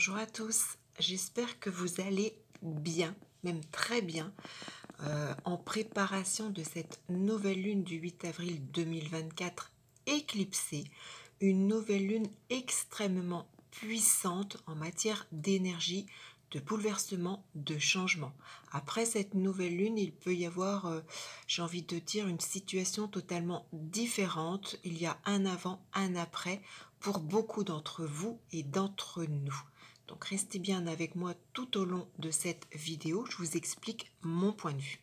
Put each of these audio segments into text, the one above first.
Bonjour à tous, j'espère que vous allez bien, même très bien, en préparation de cette nouvelle lune du 8 avril 2024 éclipsée, une nouvelle lune extrêmement puissante en matière d'énergie, de bouleversement, de changement. Après cette nouvelle lune, il peut y avoir, j'ai envie de dire, une situation totalement différente. Il y a un avant, un après pour beaucoup d'entre vous et d'entre nous. Donc restez bien avec moi tout au long de cette vidéo, je vous explique mon point de vue.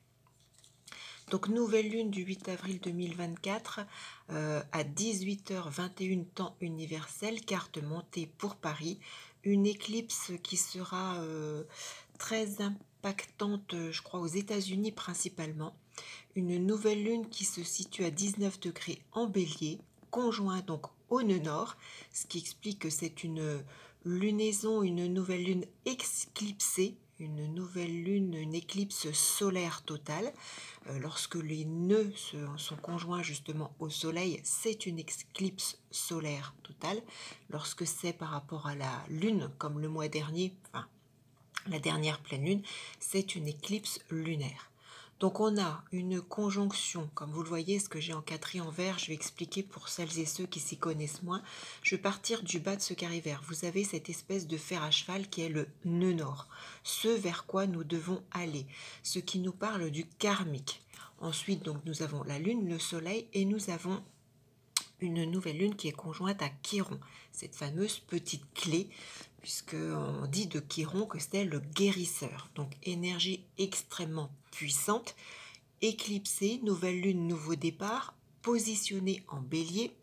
Donc nouvelle lune du 8 avril 2024 à 18h21 temps universel, carte montée pour Paris, une éclipse qui sera très impactante, je crois aux États-Unis principalement, une nouvelle lune qui se situe à 19 degrés en bélier, conjoint donc au nœud nord, ce qui explique que c'est une lunaison, une nouvelle lune éclipsée, une nouvelle lune, une éclipse solaire totale. Lorsque les nœuds sont conjoints justement au soleil, c'est une éclipse solaire totale. Lorsque c'est par rapport à la lune, comme le mois dernier, enfin la dernière pleine lune, c'est une éclipse lunaire. Donc on a une conjonction, comme vous le voyez, ce que j'ai en quatrième en vert, je vais expliquer pour celles et ceux qui s'y connaissent moins. Je vais partir du bas de ce carré vert. Vous avez cette espèce de fer à cheval qui est le nœud nord, ce vers quoi nous devons aller, ce qui nous parle du karmique. Ensuite, donc, nous avons la lune, le soleil, et nous avons une nouvelle lune qui est conjointe à Chiron, cette fameuse petite clé, puisqu'on dit de Chiron que c'est le guérisseur. Donc énergie extrêmement puissante, éclipsée, nouvelle lune, nouveau départ, positionnée en bélier.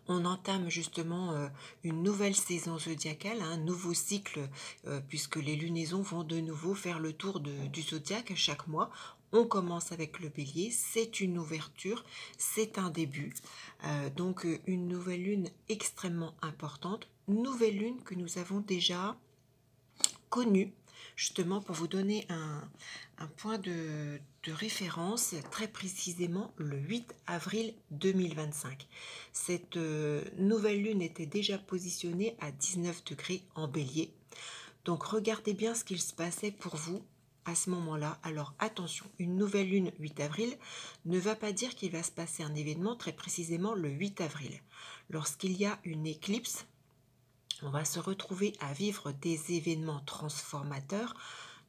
On entame justement une nouvelle saison zodiacale, un nouveau cycle, puisque les lunaisons vont de nouveau faire le tour du zodiaque chaque mois. On commence avec le bélier, c'est une ouverture, c'est un début. Donc une nouvelle lune extrêmement importante, nouvelle lune que nous avons déjà connue, justement pour vous donner un point de référence, très précisément le 8 avril 2025. Cette nouvelle lune était déjà positionnée à 19 degrés en bélier. Donc regardez bien ce qu'il se passait pour vous à ce moment-là. Alors attention, une nouvelle lune 8 avril ne va pas dire qu'il va se passer un événement très précisément le 8 avril. Lorsqu'il y a une éclipse, on va se retrouver à vivre des événements transformateurs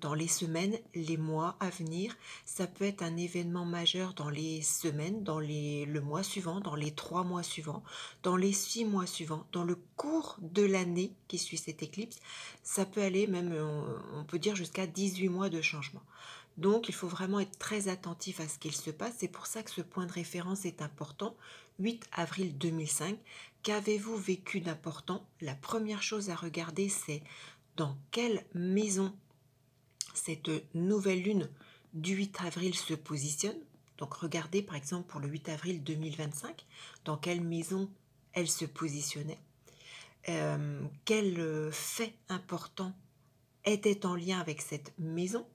dans les semaines, les mois à venir. Ça peut être un événement majeur dans les semaines, dans le mois suivant, dans les 3 mois suivants, dans les 6 mois suivants, dans le cours de l'année qui suit cette éclipse. Ça peut aller même, on peut dire jusqu'à 18 mois de changement. Donc il faut vraiment être très attentif à ce qu'il se passe. C'est pour ça que ce point de référence est important. 8 avril 2005. Qu'avez-vous vécu d'important? La première chose à regarder, c'est dans quelle maison cette nouvelle lune du 8 avril se positionne. Donc regardez par exemple pour le 8 avril 2025, dans quelle maison elle se positionnait. Quel fait important était en lien avec cette maison?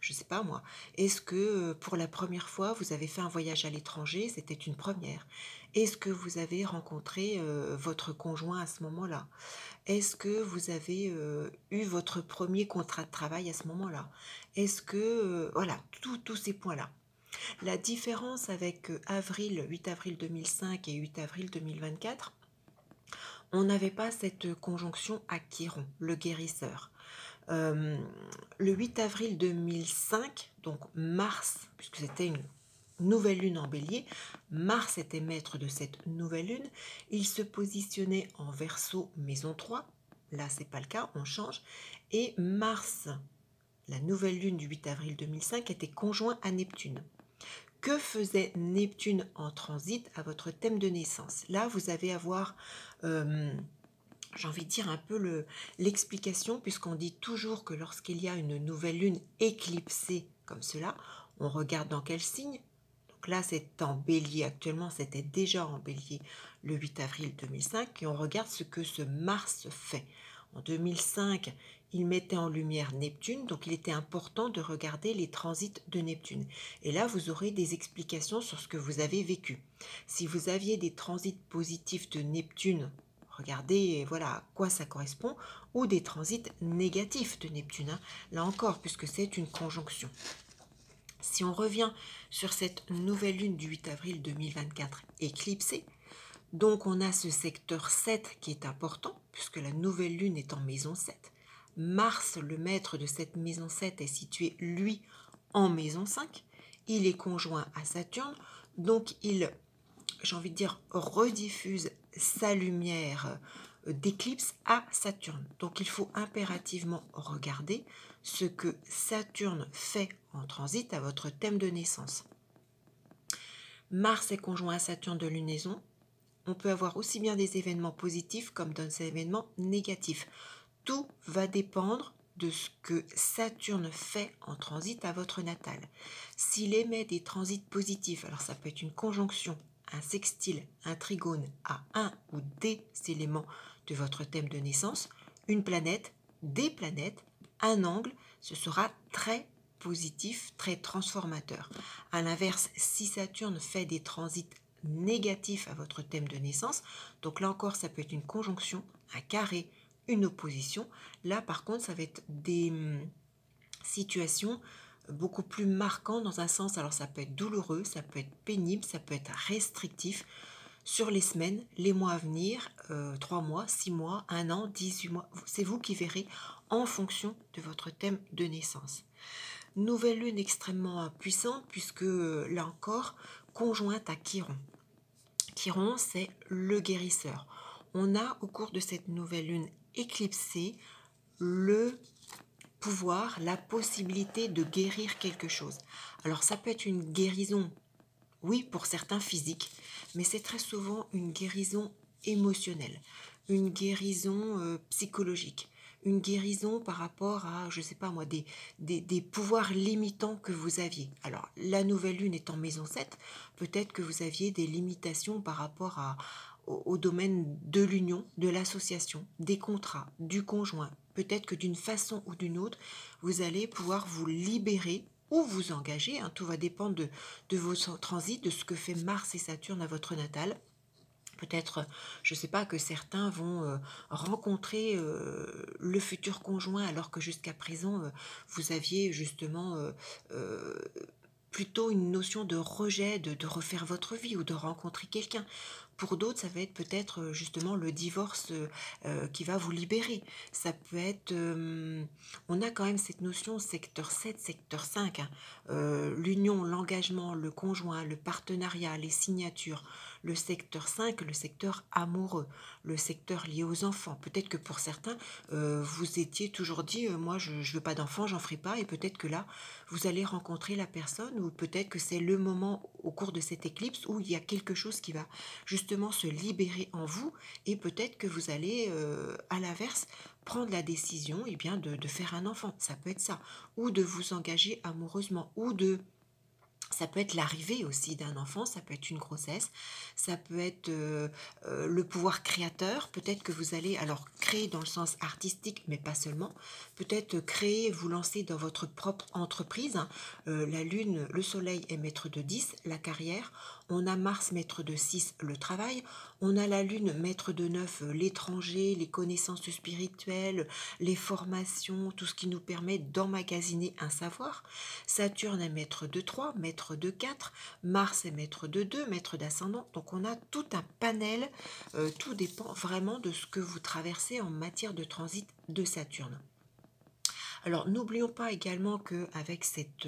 Je ne sais pas moi, est-ce que pour la première fois, vous avez fait un voyage à l'étranger? C'était une première. Est-ce que vous avez rencontré votre conjoint à ce moment-là? Est-ce que vous avez eu votre premier contrat de travail à ce moment-là? Est-ce que, voilà, tous ces points-là. La différence avec 8 avril 2005 et 8 avril 2024, on n'avait pas cette conjonction à Chiron, le guérisseur. Le 8 avril 2005, donc Mars, puisque c'était une nouvelle lune en bélier, Mars était maître de cette nouvelle lune, il se positionnait en Verseau maison 3, là c'est pas le cas, on change, et Mars, la nouvelle lune du 8 avril 2005, était conjoint à Neptune. Que faisait Neptune en transit à votre thème de naissance? Là, vous avez à voir j'ai envie de dire un peu l'explication, puisqu'on dit toujours que lorsqu'il y a une nouvelle lune éclipsée comme cela, on regarde dans quel signe. Donc là, c'est en bélier actuellement, c'était déjà en bélier le 8 avril 2005, et on regarde ce que ce Mars fait. En 2005, il mettait en lumière Neptune, donc il était important de regarder les transits de Neptune. Et là, vous aurez des explications sur ce que vous avez vécu. Si vous aviez des transits positifs de Neptune, regardez voilà à quoi ça correspond. ou des transits négatifs de Neptune, hein, là encore, puisque c'est une conjonction. Si on revient sur cette nouvelle lune du 8 avril 2024 éclipsée, donc on a ce secteur 7 qui est important, puisque la nouvelle lune est en maison 7. Mars, le maître de cette maison 7, est situé, lui, en maison 5. Il est conjoint à Saturne, donc il, j'ai envie de dire, rediffuse sa lumière d'éclipse à Saturne. Donc il faut impérativement regarder ce que Saturne fait en transit à votre thème de naissance. Mars est conjoint à Saturne de lunaison. On peut avoir aussi bien des événements positifs comme des événements négatifs. Tout va dépendre de ce que Saturne fait en transit à votre natal. S'il émet des transits positifs, alors ça peut être une conjonction, un sextile, un trigone à un ou des éléments de votre thème de naissance, une planète, des planètes, un angle, ce sera très positif, très transformateur. À l'inverse, si Saturne fait des transits négatifs à votre thème de naissance, donc là encore ça peut être une conjonction, un carré, une opposition. Là par contre ça va être des situations beaucoup plus marquantes dans un sens, alors ça peut être douloureux, ça peut être pénible, ça peut être restrictif sur les semaines, les mois à venir, 3 mois, 6 mois, 1 an, 18 mois, c'est vous qui verrez en fonction de votre thème de naissance. Nouvelle lune extrêmement puissante puisque là encore conjointe à Chiron. Chiron, c'est le guérisseur. On a au cours de cette nouvelle lune éclipsée le pouvoir, la possibilité de guérir quelque chose. Alors ça peut être une guérison, oui, pour certains physiques, mais c'est très souvent une guérison émotionnelle, une guérison psychologique, une guérison par rapport à, je ne sais pas moi, des pouvoirs limitants que vous aviez. Alors, la nouvelle lune est en maison 7, peut-être que vous aviez des limitations par rapport au domaine de l'union, de l'association, des contrats, du conjoint. Peut-être que d'une façon ou d'une autre, vous allez pouvoir vous libérer ou vous engager, hein, tout va dépendre de vos transits, de ce que fait Mars et Saturne à votre natal. Peut-être, je ne sais pas, que certains vont rencontrer le futur conjoint alors que jusqu'à présent, vous aviez justement plutôt une notion de rejet, de refaire votre vie ou de rencontrer quelqu'un. Pour d'autres, ça va être peut-être justement le divorce qui va vous libérer. Ça peut être... on a quand même cette notion secteur 7, secteur 5. Hein, l'union, l'engagement, le conjoint, le partenariat, les signatures. Le secteur 5, le secteur amoureux. Le secteur lié aux enfants. Peut-être que pour certains, vous étiez toujours dit, moi je ne veux pas d'enfants, j'en ferai pas. Et peut-être que là, vous allez rencontrer la personne ou peut-être que c'est le moment au cours de cette éclipse où il y a quelque chose qui va justement se libérer en vous et peut-être que vous allez à l'inverse prendre la décision de faire un enfant, ça peut être ça, ou de vous engager amoureusement, ou de... Ça peut être l'arrivée aussi d'un enfant, ça peut être une grossesse, ça peut être le pouvoir créateur. Peut-être que vous allez alors créer dans le sens artistique, mais pas seulement. Peut-être créer, vous lancer dans votre propre entreprise. Hein. La lune, le soleil est maître de 10, la carrière. On a Mars maître de 6, le travail. On a la lune maître de 9, l'étranger, les connaissances spirituelles, les formations, tout ce qui nous permet d'emmagasiner un savoir. Saturne est maître de 3, maître de 4, Mars est maître de 2, maître d'ascendant. Donc on a tout un panel, tout dépend vraiment de ce que vous traversez en matière de transit de Saturne. Alors n'oublions pas également qu'avec cette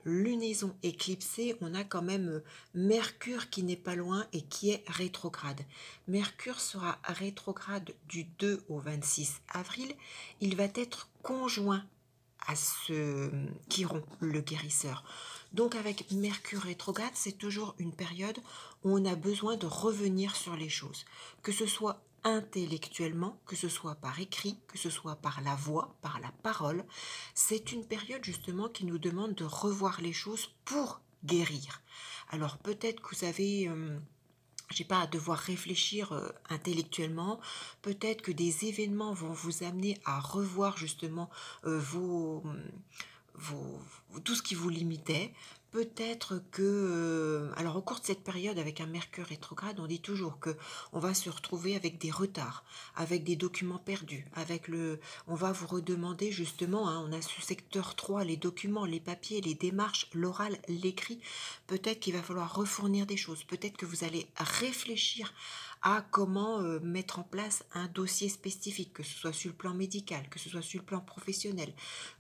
lunaison éclipsée, on a quand même Mercure qui n'est pas loin et qui est rétrograde. Mercure sera rétrograde du 2 au 26 avril. Il va être conjoint à ce Chiron, le guérisseur. Donc avec Mercure rétrograde, c'est toujours une période où on a besoin de revenir sur les choses, que ce soit intellectuellement, que ce soit par écrit, que ce soit par la voix, par la parole. C'est une période justement qui nous demande de revoir les choses pour guérir. Alors peut-être que vous avez... je sais pas, à devoir réfléchir intellectuellement. Peut-être que des événements vont vous amener à revoir justement tout ce qui vous limitait. peut-être que, alors au cours de cette période avec un Mercure rétrograde, on dit toujours que on va se retrouver avec des retards, avec des documents perdus, on va vous redemander justement, hein, on a ce secteur 3, les documents, les papiers, les démarches, l'oral, l'écrit. Peut-être qu'il va falloir refournir des choses. Peut-être que vous allez réfléchir à comment mettre en place un dossier spécifique, que ce soit sur le plan médical, que ce soit sur le plan professionnel,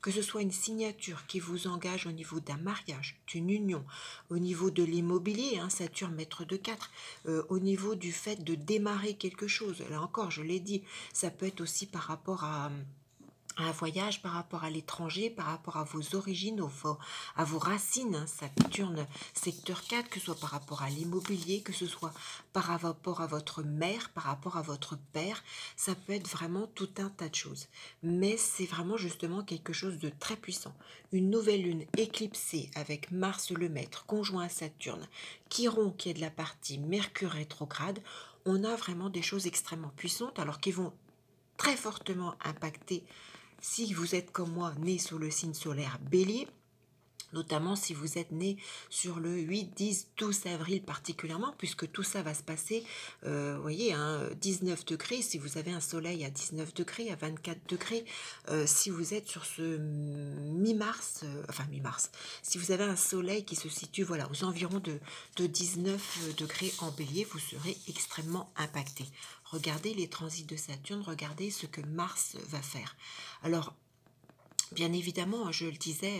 que ce soit une signature qui vous engage au niveau d'un mariage, d'une union, au niveau de l'immobilier, hein, Saturne maître de 4, au niveau du fait de démarrer quelque chose. Là encore, je l'ai dit, ça peut être aussi par rapport à un voyage, par rapport à l'étranger, par rapport à vos origines, à vos racines, hein, Saturne secteur 4, que ce soit par rapport à l'immobilier, que ce soit par rapport à votre mère, par rapport à votre père, ça peut être vraiment tout un tas de choses. Mais c'est vraiment justement quelque chose de très puissant. Une nouvelle lune éclipsée avec Mars le maître, conjoint à Saturne, Chiron qui est de la partie Mercure rétrograde, on a vraiment des choses extrêmement puissantes, alors qui vont très fortement impacter si vous êtes comme moi né sous le signe solaire Bélier, notamment si vous êtes né sur le 8, 10, 12 avril particulièrement, puisque tout ça va se passer, vous voyez, hein, 19 degrés, si vous avez un soleil à 19 degrés, à 24 degrés, si vous êtes sur ce mi-mars, enfin mi-mars, si vous avez un soleil qui se situe voilà, aux environs de 19 degrés en bélier, vous serez extrêmement impacté. Regardez les transits de Saturne, regardez ce que Mars va faire. Alors, bien évidemment, je le disais,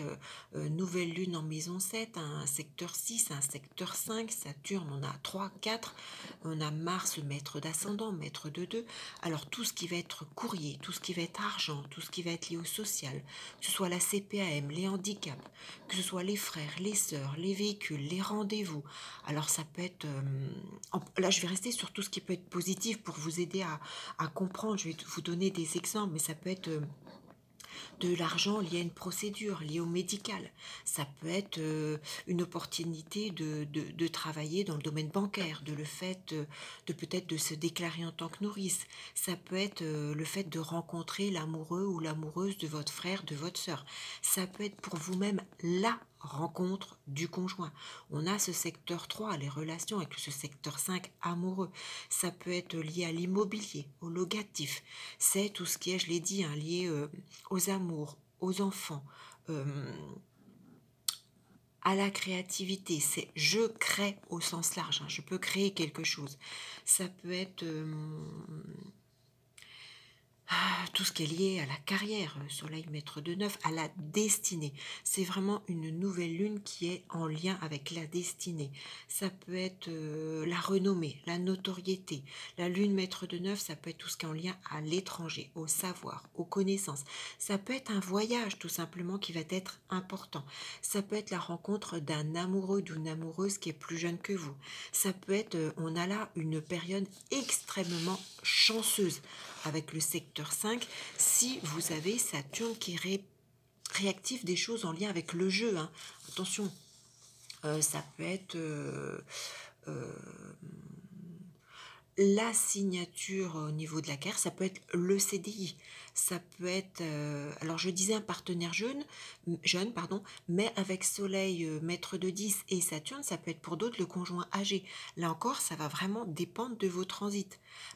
nouvelle lune en maison 7, un secteur 6, un secteur 5, Saturne, on a 3, 4, on a Mars, maître d'ascendant, maître de 2. Alors tout ce qui va être courrier, tout ce qui va être argent, tout ce qui va être lié au social, que ce soit la CPAM, les handicaps, que ce soit les frères, les sœurs, les véhicules, les rendez-vous. Alors ça peut être... là, je vais rester sur tout ce qui peut être positif pour vous aider à comprendre. Je vais vous donner des exemples, mais ça peut être... de l'argent lié à une procédure, lié au médical. Ça peut être une opportunité de travailler dans le domaine bancaire, de le fait de peut-être de se déclarer en tant que nourrice. Ça peut être le fait de rencontrer l'amoureux ou l'amoureuse de votre frère, de votre sœur. Ça peut être pour vous-même la rencontre du conjoint. On a ce secteur 3, les relations, avec ce secteur 5 amoureux. Ça peut être lié à l'immobilier, au locatif. C'est tout ce qui est, je l'ai dit, hein, lié aux amours, aux enfants, à la créativité. C'est je crée au sens large, hein, je peux créer quelque chose. Ça peut être tout ce qui est lié à la carrière, soleil maître de 9, à la destinée. C'est vraiment une nouvelle lune qui est en lien avec la destinée. Ça peut être la renommée, la notoriété. La lune maître de 9, ça peut être tout ce qui est en lien à l'étranger, au savoir, aux connaissances. Ça peut être un voyage tout simplement qui va être important. Ça peut être la rencontre d'un amoureux, d'une amoureuse qui est plus jeune que vous. Ça peut être, on a là une période extrêmement chanceuse avec le secteur 5, si vous avez Saturne qui réactive des choses en lien avec le jeu. Hein. Attention, ça peut être euh, la signature au niveau de la carrière, ça peut être le CDI, ça peut être, alors je disais un partenaire jeune, pardon, mais avec Soleil, maître de 10 et Saturne, ça peut être pour d'autres le conjoint âgé. Là encore, ça va vraiment dépendre de vos transits.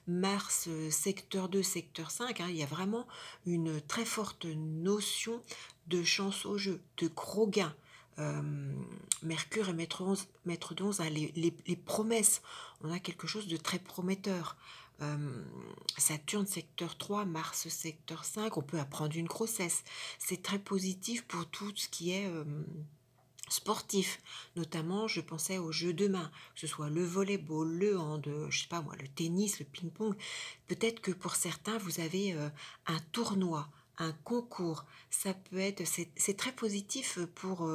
Mars, secteur 2, secteur 5, hein, il y a vraiment une très forte notion de chance au jeu, de gros gains. Mercure et maître de 11, hein, les promesses, on a quelque chose de très prometteur. Saturne secteur 3, Mars secteur 5, on peut apprendre une grossesse. C'est très positif pour tout ce qui est sportif. Notamment, je pensais aux jeux de main, que ce soit le volleyball, le hand, je sais pas moi, le tennis, le ping-pong. Peut-être que pour certains, vous avez un tournoi, un concours. Ça peut être, c'est très positif pour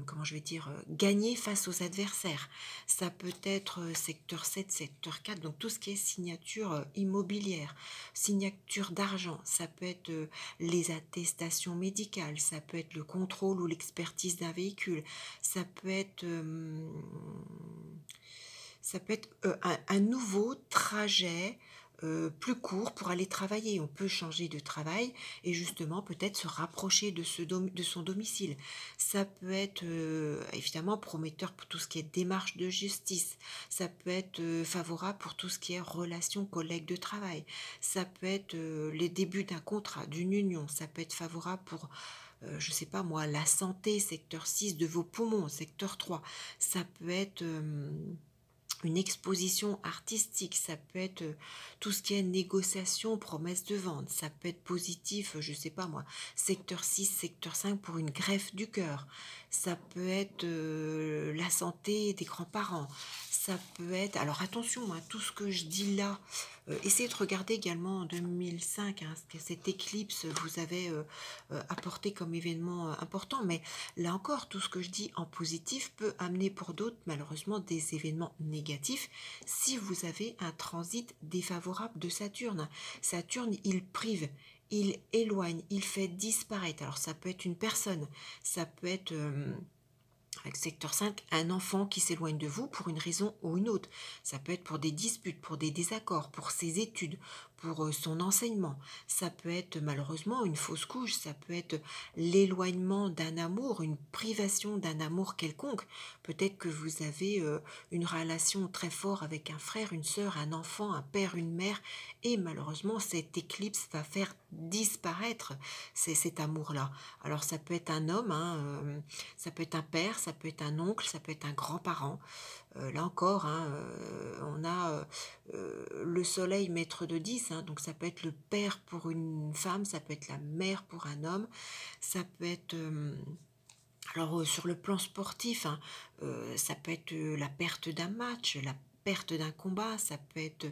comment je vais dire, gagner face aux adversaires. Ça peut être secteur 7, secteur 4, donc tout ce qui est signature immobilière, signature d'argent, ça peut être les attestations médicales, ça peut être le contrôle ou l'expertise d'un véhicule, ça peut être, un nouveau trajet plus court pour aller travailler. On peut changer de travail et justement peut-être se rapprocher de son domicile. Ça peut être évidemment prometteur pour tout ce qui est démarche de justice. Ça peut être favorable pour tout ce qui est relations collègues de travail. Ça peut être les débuts d'un contrat, d'une union. Ça peut être favorable pour je sais pas moi, la santé, secteur 6 de vos poumons, secteur 3. Ça peut être une exposition artistique, ça peut être tout ce qui est négociation, promesse de vente, ça peut être positif, je sais pas moi, secteur 6, secteur 5 pour une greffe du cœur, ça peut être la santé des grands-parents, ça peut être, alors attention, hein, tout ce que je dis là, essayez de regarder également en 2005, hein, ce que cette éclipse vous avait apporté comme événement important, mais là encore, tout ce que je dis en positif peut amener pour d'autres malheureusement des événements négatifs si vous avez un transit défavorable de Saturne. Saturne, il prive, il éloigne, il fait disparaître. Alors ça peut être une personne, ça peut être avec secteur 5, un enfant qui s'éloigne de vous pour une raison ou une autre. Ça peut être pour des disputes, pour des désaccords, pour ses études, pour son enseignement. Ça peut être malheureusement une fausse couche, ça peut être l'éloignement d'un amour, une privation d'un amour quelconque. Peut-être que vous avez une relation très forte avec un frère, une sœur, un enfant, un père, une mère, et malheureusement cette éclipse va faire disparaître cet amour-là. Alors ça peut être un homme, hein, ça peut être un père, ça peut être un oncle, ça peut être un grand-parent. Là encore, hein, on a le soleil maître de 10, hein, donc ça peut être le père pour une femme, ça peut être la mère pour un homme, ça peut être... alors sur le plan sportif, hein, ça peut être la perte d'un match, la perte d'un combat, ça peut être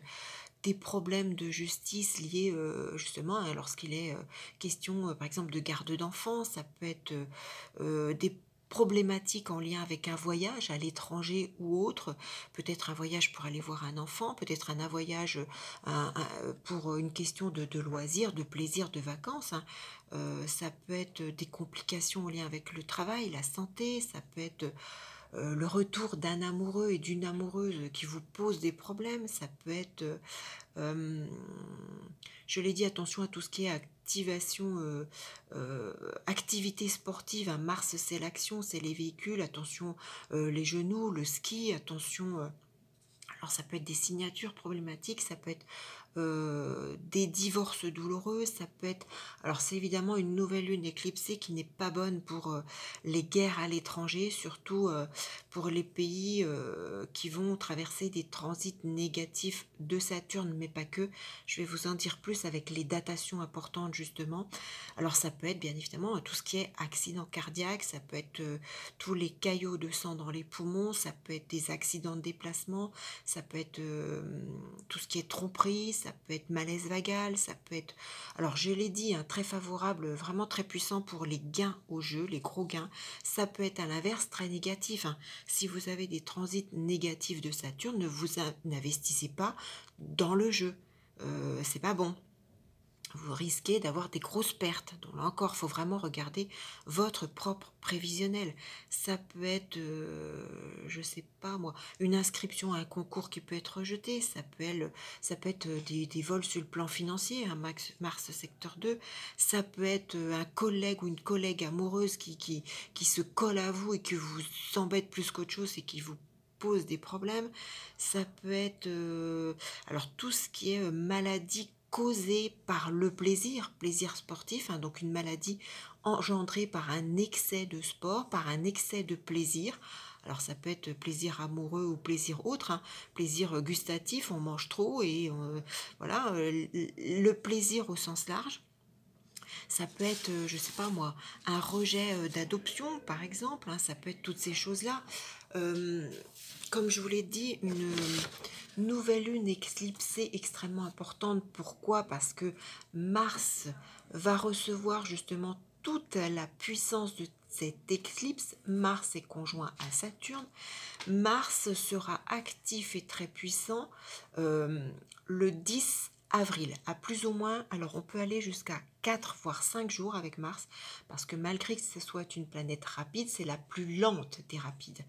des problèmes de justice liés justement lorsqu'il est question par exemple de garde d'enfants, ça peut être des problématiques en lien avec un voyage à l'étranger ou autre, peut-être un voyage pour aller voir un enfant, peut-être un voyage pour une question de loisirs, de plaisir, de vacances, hein. Ça peut être des complications en lien avec le travail, la santé, ça peut être le retour d'un amoureux et d'une amoureuse qui vous pose des problèmes, ça peut être, euh, je l'ai dit, attention à tout ce qui est activation, activité sportive, hein. Mars c'est l'action, c'est les véhicules, attention les genoux, le ski, attention... alors ça peut être des signatures problématiques, ça peut être des divorces douloureux, ça peut être... Alors c'est évidemment une nouvelle lune éclipsée qui n'est pas bonne pour les guerres à l'étranger, surtout pour les pays qui vont traverser des transits négatifs de Saturne, mais pas que. Je vais vous en dire plus avec les datations importantes justement. Alors ça peut être bien évidemment tout ce qui est accident cardiaque, ça peut être tous les caillots de sang dans les poumons, ça peut être des accidents de déplacement, ça peut être tout ce qui est tromperie, ça peut être malaise vagal, ça peut être... Alors je l'ai dit, hein, très favorable, vraiment très puissant pour les gains au jeu, les gros gains. Ça peut être à l'inverse très négatif, hein. Si vous avez des transits négatifs de Saturne, ne vous n'investissez pas dans le jeu. C'est pas bon, vous risquez d'avoir des grosses pertes. Donc là encore, il faut vraiment regarder votre propre prévisionnel. Ça peut être, je sais pas moi, une inscription à un concours qui peut être rejetée. Ça peut être des vols sur le plan financier, un Mars secteur 2. Ça peut être un collègue ou une collègue amoureuse qui se colle à vous et qui vous embête plus qu'autre chose et qui vous pose des problèmes. Ça peut être alors tout ce qui est maladie causée par le plaisir, plaisir sportif, hein, donc une maladie engendrée par un excès de sport, par un excès de plaisir. Alors ça peut être plaisir amoureux ou plaisir autre, hein. Plaisir gustatif, on mange trop et voilà, le plaisir au sens large. Ça peut être, je sais pas moi, un rejet d'adoption, par exemple, hein, ça peut être toutes ces choses-là. Euh, Comme je vous l'ai dit, une nouvelle lune éclipsée extrêmement importante. Pourquoi? Parce que Mars va recevoir justement toute la puissance de cette éclipse. Mars est conjoint à Saturne. Mars sera actif et très puissant le 10 avril, à plus ou moins, alors on peut aller jusqu'à 4 voire 5 jours avec Mars, parce que malgré que ce soit une planète rapide, c'est la plus lente des rapides.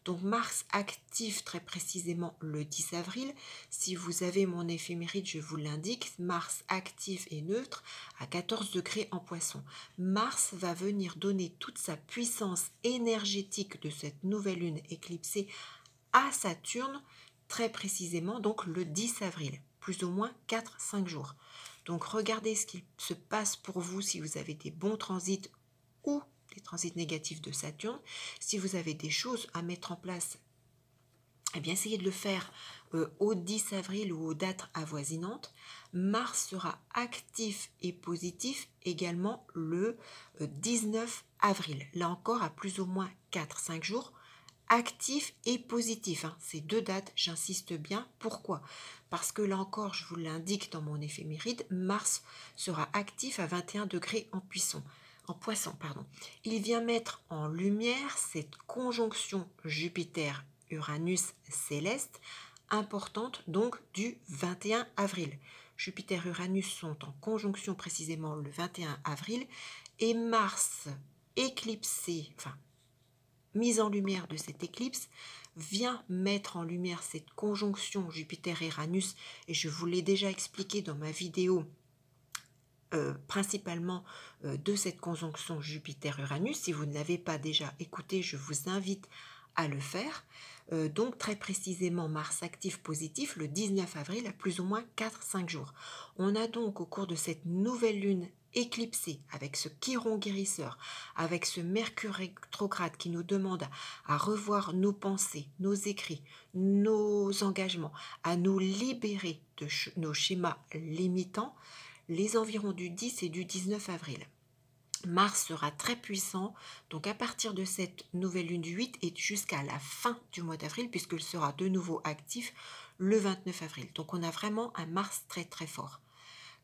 Donc Mars active très précisément le 10 avril. Si vous avez mon éphéméride, je vous l'indique, Mars actif et neutre à 14 degrés en Poisson. Mars va venir donner toute sa puissance énergétique de cette nouvelle lune éclipsée à Saturne, très précisément donc le 10 avril, plus ou moins 4-5 jours. Donc regardez ce qu'il se passe pour vous si vous avez des bons transits ou des transits négatifs de Saturne. Si vous avez des choses à mettre en place, eh bien essayez de le faire au 10 avril ou aux dates avoisinantes. Mars sera actif et positif également le 19 avril. Là encore à plus ou moins 4-5 jours. Actif et positif, hein. Ces deux dates, j'insiste bien. Pourquoi? Parce que là encore, je vous l'indique dans mon éphéméride, Mars sera actif à 21 degrés en Poisson. Il vient mettre en lumière cette conjonction Jupiter-Uranus céleste, importante donc du 21 avril. Jupiter et Uranus sont en conjonction précisément le 21 avril et Mars éclipsé, mise en lumière de cette éclipse, vient mettre en lumière cette conjonction Jupiter-Uranus, et je vous l'ai déjà expliqué dans ma vidéo principalement de cette conjonction Jupiter-Uranus. Si vous ne l'avez pas déjà écouté, je vous invite à le faire. Donc très précisément Mars actif positif le 19 avril à plus ou moins 4-5 jours. On a donc au cours de cette nouvelle lune éclipsée, avec ce Chiron guérisseur, avec ce Mercure rétrograde qui nous demande à revoir nos pensées, nos écrits, nos engagements, à nous libérer de nos schémas limitants, les environs du 10 et du 19 avril. Mars sera très puissant, donc à partir de cette nouvelle lune du 8 et jusqu'à la fin du mois d'avril, puisqu'il sera de nouveau actif le 29 avril. Donc on a vraiment un Mars très très fort.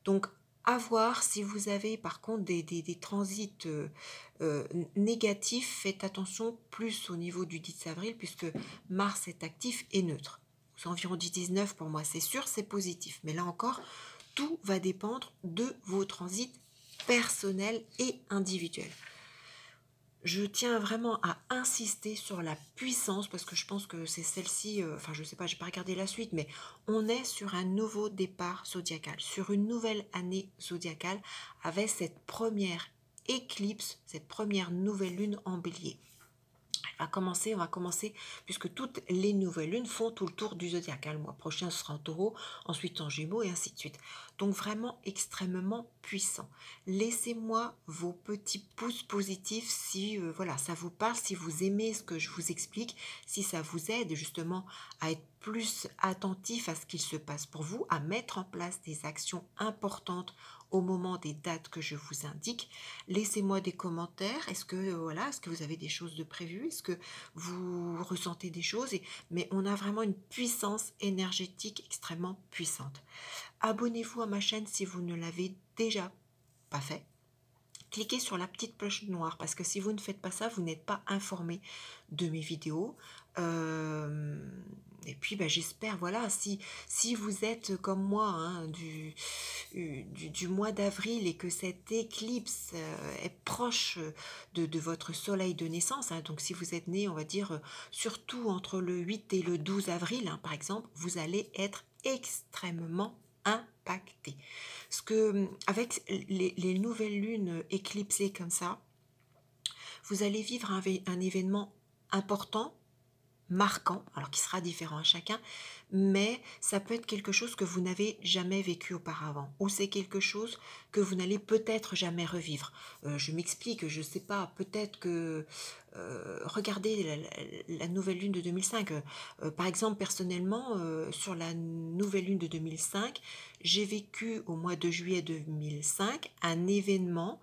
Donc à voir si vous avez par contre des transits négatifs, faites attention plus au niveau du 10 avril, puisque Mars est actif et neutre. Aux environs du 19, pour moi c'est sûr, c'est positif. Mais là encore, tout va dépendre de vos transits personnels et individuels. Je tiens vraiment à insister sur la puissance, parce que je pense que c'est celle-ci, je sais pas, j'ai pas regardé la suite, mais on est sur un nouveau départ zodiacal, sur une nouvelle année zodiacale, avec cette première éclipse, cette première nouvelle lune en Bélier. On va commencer, puisque toutes les nouvelles lunes font tout le tour du zodiaque. Le mois prochain, ce sera en Taureau, ensuite en Gémeaux et ainsi de suite. Donc vraiment extrêmement puissant. Laissez-moi vos petits pouces positifs si ça vous parle, si vous aimez ce que je vous explique, si ça vous aide justement à être plus attentif à ce qu'il se passe pour vous, à mettre en place des actions importantes au moment des dates que je vous indique. Laissez-moi des commentaires. Est-ce que vous avez des choses de prévues? Est-ce que vous ressentez des choses? Mais on a vraiment une puissance énergétique extrêmement puissante. Abonnez-vous à ma chaîne si vous ne l'avez déjà pas fait. Cliquez sur la petite cloche noire, parce que si vous ne faites pas ça, vous n'êtes pas informé de mes vidéos. Et puis j'espère, si vous êtes comme moi du mois d'avril et que cette éclipse est proche de votre soleil de naissance, donc si vous êtes né, on va dire, surtout entre le 8 et le 12 avril, par exemple, vous allez être extrêmement impacté. Parce que avec les nouvelles lunes éclipsées comme ça, vous allez vivre un événement important, marquant, alors qui sera différent à chacun, mais ça peut être quelque chose que vous n'avez jamais vécu auparavant, ou c'est quelque chose que vous n'allez peut-être jamais revivre. Je m'explique, je ne sais pas, peut-être que regardez la nouvelle lune de 2005. Par exemple, personnellement, sur la nouvelle lune de 2005, j'ai vécu au mois de juillet 2005 un événement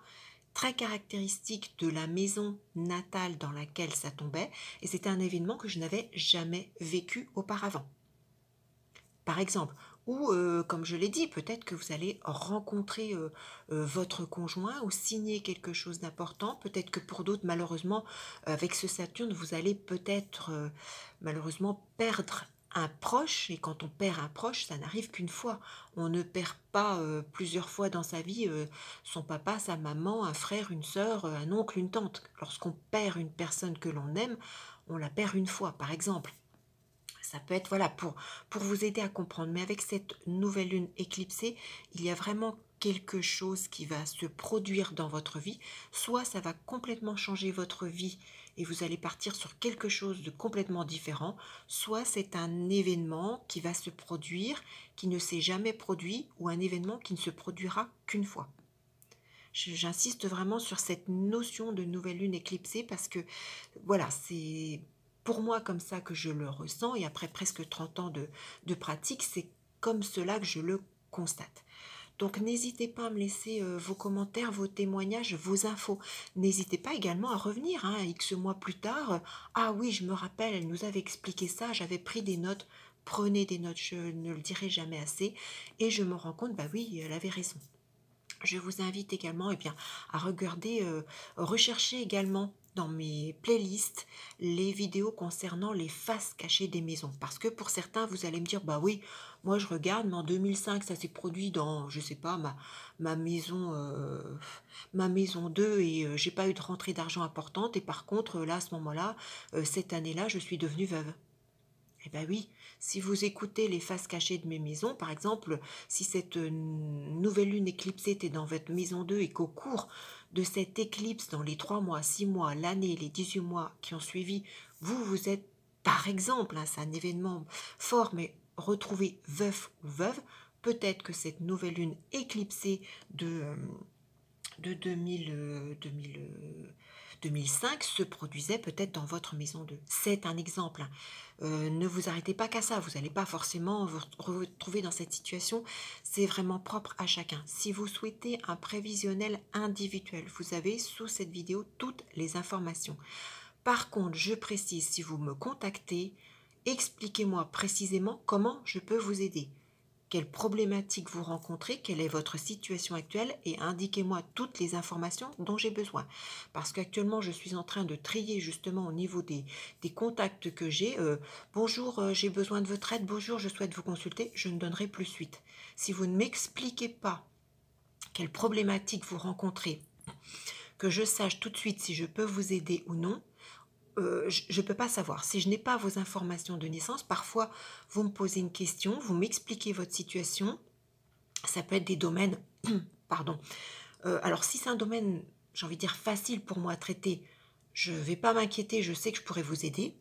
très caractéristique de la maison natale dans laquelle ça tombait, et c'était un événement que je n'avais jamais vécu auparavant. Par exemple, ou comme je l'ai dit, peut-être que vous allez rencontrer votre conjoint ou signer quelque chose d'important. Peut-être que pour d'autres, malheureusement, avec ce Saturne, vous allez peut-être malheureusement perdre un proche, et quand on perd un proche, ça n'arrive qu'une fois. On ne perd pas plusieurs fois dans sa vie son papa, sa maman, un frère, une sœur, un oncle, une tante. Lorsqu'on perd une personne que l'on aime, on la perd une fois, par exemple. Ça peut être, voilà, pour vous aider à comprendre. Mais avec cette nouvelle lune éclipsée, il y a vraiment quelque chose qui va se produire dans votre vie. Soit ça va complètement changer votre vie et vous allez partir sur quelque chose de complètement différent. Soit c'est un événement qui va se produire, qui ne s'est jamais produit, ou un événement qui ne se produira qu'une fois. J'insiste vraiment sur cette notion de nouvelle lune éclipsée parce que voilà, c'est pour moi comme ça que je le ressens et après presque 30 ans de pratique, c'est comme cela que je le constate. Donc n'hésitez pas à me laisser vos commentaires, vos témoignages, vos infos. N'hésitez pas également à revenir, hein, X mois plus tard. Ah oui, je me rappelle, elle nous avait expliqué ça, j'avais pris des notes. Prenez des notes, je ne le dirai jamais assez. Et je me rends compte, bah oui, elle avait raison. Je vous invite également à regarder, rechercher également dans mes playlists les vidéos concernant les faces cachées des maisons. Parce que pour certains, vous allez me dire, bah oui, moi je regarde, mais en 2005, ça s'est produit dans, je sais pas, ma maison, ma maison 2 et j'ai pas eu de rentrée d'argent importante. Et par contre, là, à ce moment-là, cette année-là, je suis devenue veuve. Eh bien oui, si vous écoutez les faces cachées de mes maisons, par exemple, si cette nouvelle lune éclipsée était dans votre maison 2 et qu'au cours de cette éclipse, dans les 3 mois, 6 mois, l'année, les 18 mois qui ont suivi, vous êtes, par exemple, hein, c'est un événement fort, mais retrouvé veuf ou veuve, peut-être que cette nouvelle lune éclipsée de 2005 se produisait peut-être dans votre maison 2. C'est un exemple. Ne vous arrêtez pas qu'à ça, vous n'allez pas forcément vous retrouver dans cette situation, c'est vraiment propre à chacun. Si vous souhaitez un prévisionnel individuel, vous avez sous cette vidéo toutes les informations. Par contre, je précise, si vous me contactez, expliquez-moi précisément comment je peux vous aider. Quelles problématiques vous rencontrez, quelle est votre situation actuelle et indiquez-moi toutes les informations dont j'ai besoin. Parce qu'actuellement, je suis en train de trier justement au niveau des contacts que j'ai. Bonjour, j'ai besoin de votre aide, bonjour, je souhaite vous consulter, je ne donnerai plus suite. Si vous ne m'expliquez pas quelles problématiques vous rencontrez, que je sache tout de suite si je peux vous aider ou non, je ne peux pas savoir. Si je n'ai pas vos informations de naissance, parfois vous me posez une question, vous m'expliquez votre situation, ça peut être des domaines, pardon. Alors si c'est un domaine, j'ai envie de dire facile pour moi à traiter, je ne vais pas m'inquiéter, je sais que je pourrais vous aider.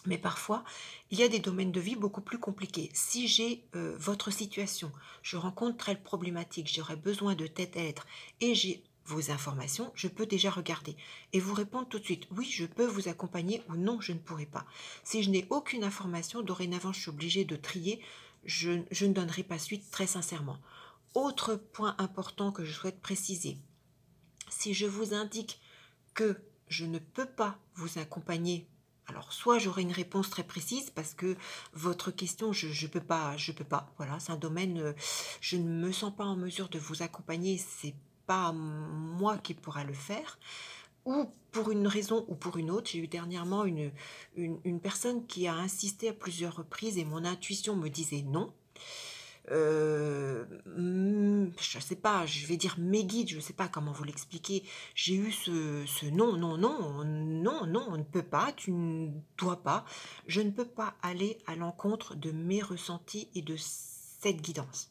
Mais parfois, il y a des domaines de vie beaucoup plus compliqués. Si j'ai votre situation, je rencontre telle problématique, j'aurais besoin de tête à être et j'ai vos informations, je peux déjà regarder et vous répondre tout de suite. Oui, je peux vous accompagner ou non, je ne pourrai pas. Si je n'ai aucune information, dorénavant, je suis obligée de trier. Je ne donnerai pas suite, très sincèrement. Autre point important que je souhaite préciser. Si je vous indique que je ne peux pas vous accompagner, alors soit j'aurai une réponse très précise parce que votre question, je peux pas, voilà, c'est un domaine, je ne me sens pas en mesure de vous accompagner, c'est pas moi qui pourra le faire, ou pour une raison ou pour une autre, j'ai eu dernièrement une personne qui a insisté à plusieurs reprises et mon intuition me disait non. Je sais pas, je vais dire mes guides, je sais pas comment vous l'expliquer. J'ai eu ce non, non, non, non, non, on ne peut pas, tu ne dois pas. Je ne peux pas aller à l'encontre de mes ressentis et de cette guidance.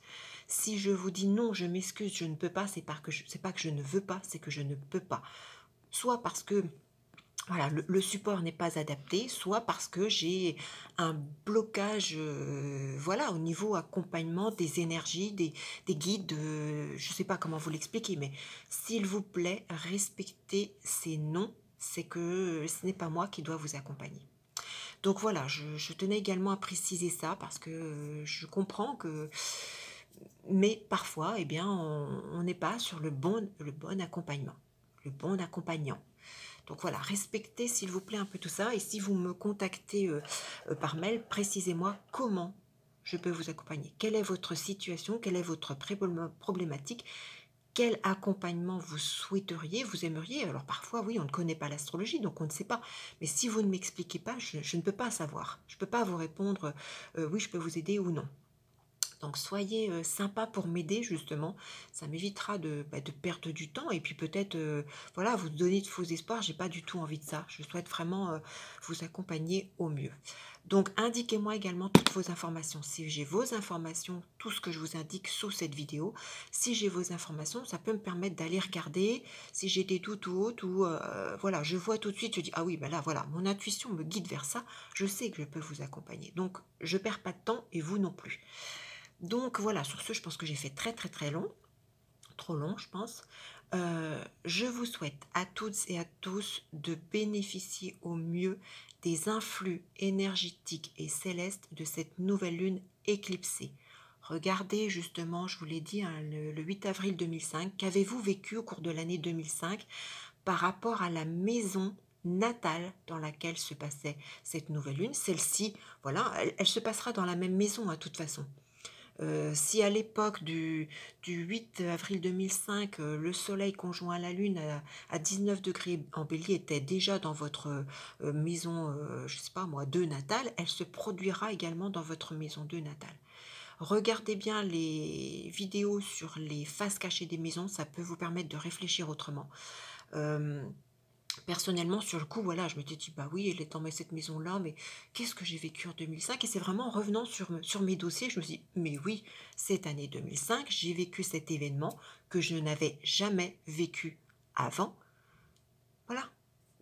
Si je vous dis non, je m'excuse, je ne peux pas, c'est pas que je ne veux pas, c'est que je ne peux pas. Soit parce que voilà, le support n'est pas adapté, soit parce que j'ai un blocage voilà, au niveau accompagnement des énergies, des guides, je ne sais pas comment vous l'expliquer, mais s'il vous plaît, respectez ces noms, c'est que ce n'est pas moi qui dois vous accompagner. Donc voilà, je tenais également à préciser ça parce que je comprends que... Mais parfois, eh bien, on n'est pas sur le bon accompagnement, le bon accompagnant. Donc voilà, respectez s'il vous plaît un peu tout ça. Et si vous me contactez par mail, précisez-moi comment je peux vous accompagner. Quelle est votre situation, quelle est votre problématique quel accompagnement vous souhaiteriez, vous aimeriez. Alors parfois, oui, on ne connaît pas l'astrologie, donc on ne sait pas. Mais si vous ne m'expliquez pas, je ne peux pas savoir. Je ne peux pas vous répondre, oui, je peux vous aider ou non. Donc soyez sympa pour m'aider justement, ça m'évitera de perdre du temps et puis peut-être voilà, vous donner de faux espoirs, j'ai pas du tout envie de ça. Je souhaite vraiment vous accompagner au mieux. Donc indiquez-moi également toutes vos informations. Si j'ai vos informations, tout ce que je vous indique sous cette vidéo, si j'ai vos informations, ça peut me permettre d'aller regarder si j'ai des doutes ou autres, ou voilà, je vois tout de suite, je dis ah oui, ben là voilà, mon intuition me guide vers ça, je sais que je peux vous accompagner. Donc je perds pas de temps et vous non plus. Donc voilà, sur ce, je pense que j'ai fait très très très long, trop long je pense. Je vous souhaite à toutes et à tous de bénéficier au mieux des influx énergétiques et célestes de cette nouvelle lune éclipsée. Regardez justement, je vous l'ai dit, hein, le 8 avril 2005, qu'avez-vous vécu au cours de l'année 2005 par rapport à la maison natale dans laquelle se passait cette nouvelle lune? Celle-ci, voilà, elle se passera dans la même maison à toute façon. Si à l'époque du 8 avril 2005, le soleil conjoint à la lune à 19 degrés en bélier était déjà dans votre maison, je ne sais pas moi, 2 natale, elle se produira également dans votre maison 2 natale. Regardez bien les vidéos sur les faces cachées des maisons, ça peut vous permettre de réfléchir autrement. Personnellement, sur le coup, voilà, je m'étais dit, bah oui, elle est dans cette maison-là, mais qu'est-ce que j'ai vécu en 2005? Et c'est vraiment en revenant sur mes dossiers, je me suis dit, mais oui, cette année 2005, j'ai vécu cet événement que je n'avais jamais vécu avant. Voilà.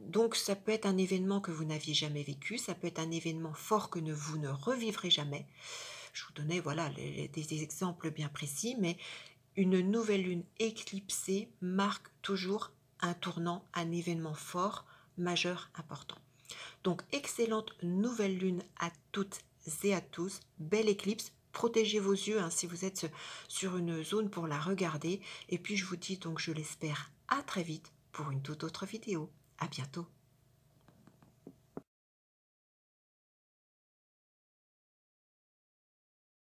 Donc, ça peut être un événement que vous n'aviez jamais vécu, ça peut être un événement fort que vous ne revivrez jamais. Je vous donnais, voilà, des exemples bien précis, mais une nouvelle lune éclipsée marque toujours un tournant, un événement fort, majeur, important. Donc, excellente nouvelle lune à toutes et à tous. Belle éclipse. Protégez vos yeux hein, si vous êtes sur une zone pour la regarder. Et puis, je vous dis donc, je l'espère, à très vite pour une toute autre vidéo. À bientôt.